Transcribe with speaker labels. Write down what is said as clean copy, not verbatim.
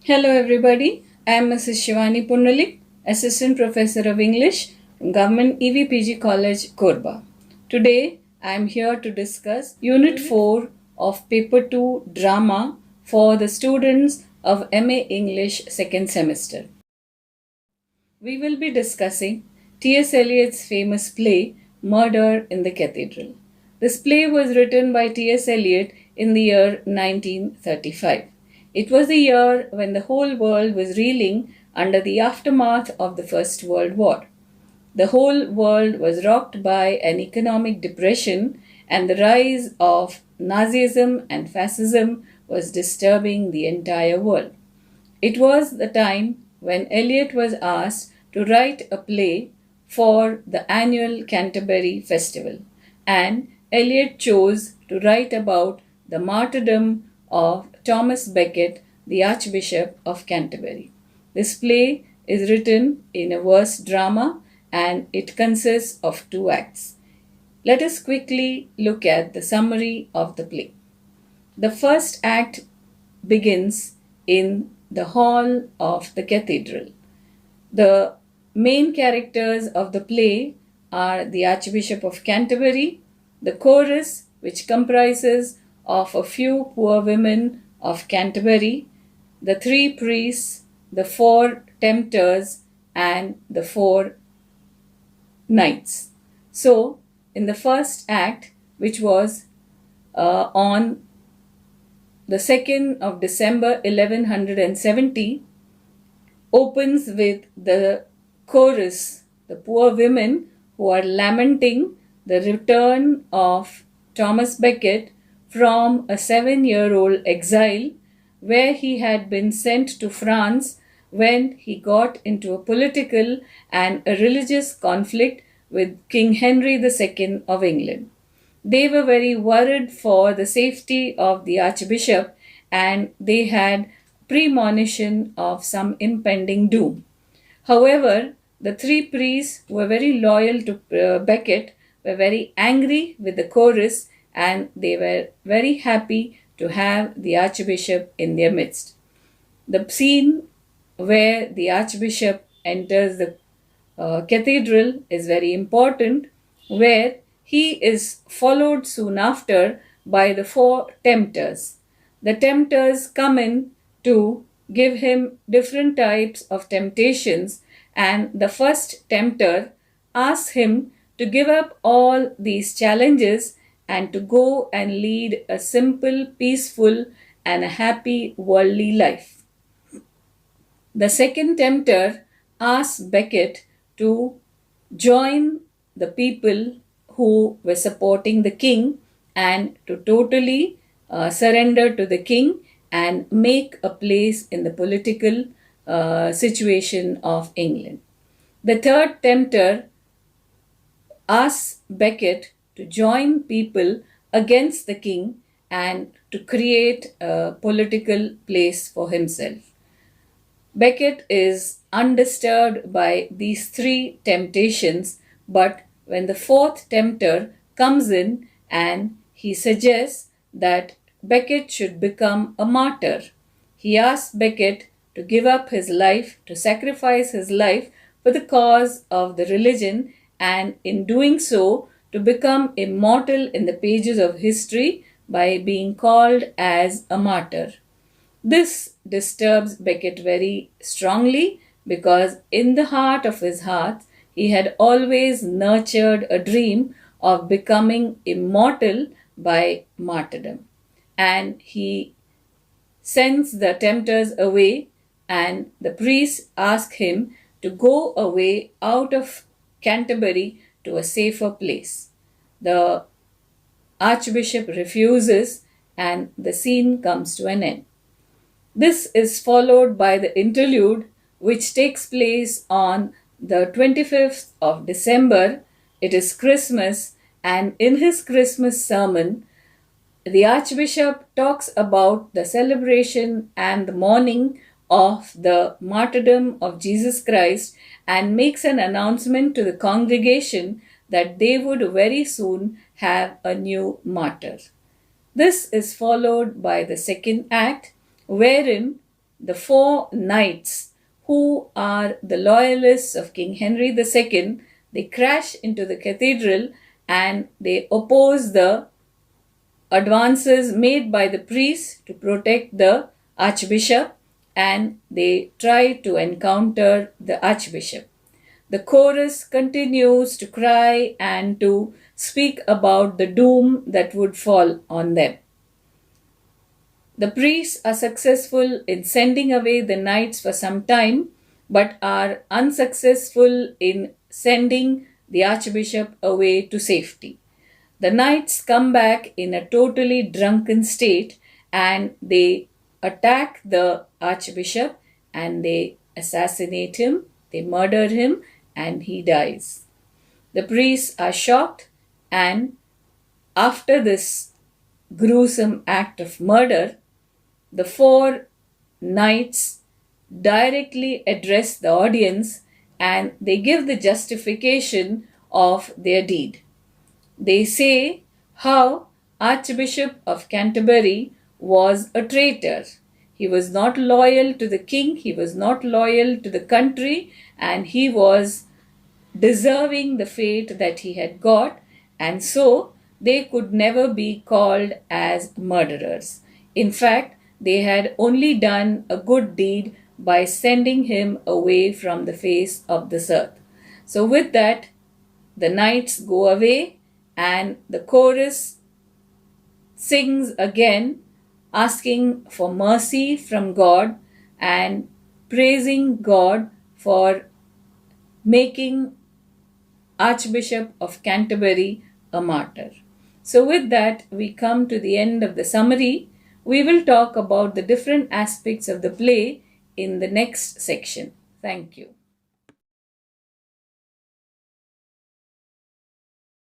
Speaker 1: Hello, everybody. I am Mrs. Shivani Punalik, Assistant Professor of English from Government EVPG College, Korba. Today, I am here to discuss Unit 4 of Paper 2 Drama for the students of MA English second semester. We will be discussing T.S. Eliot's famous play Murder in the Cathedral. This play was written by T.S. Eliot in the year 1935. It was the year when the whole world was reeling under the aftermath of the First World War. The whole world was rocked by an economic depression, and the rise of Nazism and fascism was disturbing the entire world. It was the time when Eliot was asked to write a play for the annual Canterbury Festival, and Eliot chose to write about the martyrdom of Thomas Becket, the Archbishop of Canterbury. This play is written in a verse drama and it consists of two acts. Let us quickly look at the summary of the play. The first act begins in the hall of the cathedral. The main characters of the play are the Archbishop of Canterbury, the chorus, which comprises of a few poor women of Canterbury, the three priests, the four tempters, and the four knights. So, in the first act, which was on the 2nd of December 1170, opens with the chorus, the poor women who are lamenting the return of Thomas Becket from a 7-year-old exile where he had been sent to France when he got into a political and a religious conflict with King Henry II of England. They were very worried for the safety of the Archbishop and they had premonition of some impending doom. However, the three priests who were very loyal to Becket were very angry with the chorus and they were very happy to have the Archbishop in their midst. The scene where the Archbishop enters the cathedral is very important, where he is followed soon after by the four tempters. The tempters come in to give him different types of temptations, and the first tempter asks him to give up all these challenges and to go and lead a simple, peaceful, and a happy worldly life. The second tempter asks Becket to join the people who were supporting the king and to totally surrender to the king and make a place in the political situation of England. The third tempter asks Becket to join people against the king and to create a political place for himself. Becket is undisturbed by these three temptations, but when the fourth tempter comes in and he suggests that Becket should become a martyr, he asks Becket to give up his life, to sacrifice his life for the cause of the religion, and in doing so, to become immortal in the pages of history by being called as a martyr. This disturbs Becket very strongly because in the heart of his heart he had always nurtured a dream of becoming immortal by martyrdom. And he sends the tempters away, and the priests ask him to go away out of Canterbury to a safer place. The Archbishop refuses, and the scene comes to an end. This is followed by the interlude, which takes place on the 25th of December. It is Christmas, and in his Christmas sermon, the Archbishop talks about the celebration and the mourning of the martyrdom of Jesus Christ and makes an announcement to the congregation that they would very soon have a new martyr. This is followed by the second act, wherein the four knights who are the loyalists of King Henry II, they crash into the cathedral and they oppose the advances made by the priests to protect the archbishop, and they try to encounter the archbishop. The chorus continues to cry and to speak about the doom that would fall on them. The priests are successful in sending away the knights for some time, but are unsuccessful in sending the archbishop away to safety. The knights come back in a totally drunken state and they attack the archbishop and they assassinate him, they murder him, and he dies. The priests are shocked, and after this gruesome act of murder, the four knights directly address the audience and they give the justification of their deed. They say how Archbishop of Canterbury was a traitor. He was not loyal to the king, he was not loyal to the country, and he was deserving the fate that he had got, and so they could never be called as murderers. In fact, they had only done a good deed by sending him away from the face of this earth. So with that, the knights go away and the chorus sings again, asking for mercy from God and praising God for making Archbishop of Canterbury a martyr. So with that, we come to the end of the summary. We will talk about the different aspects of the play in the next section. Thank you.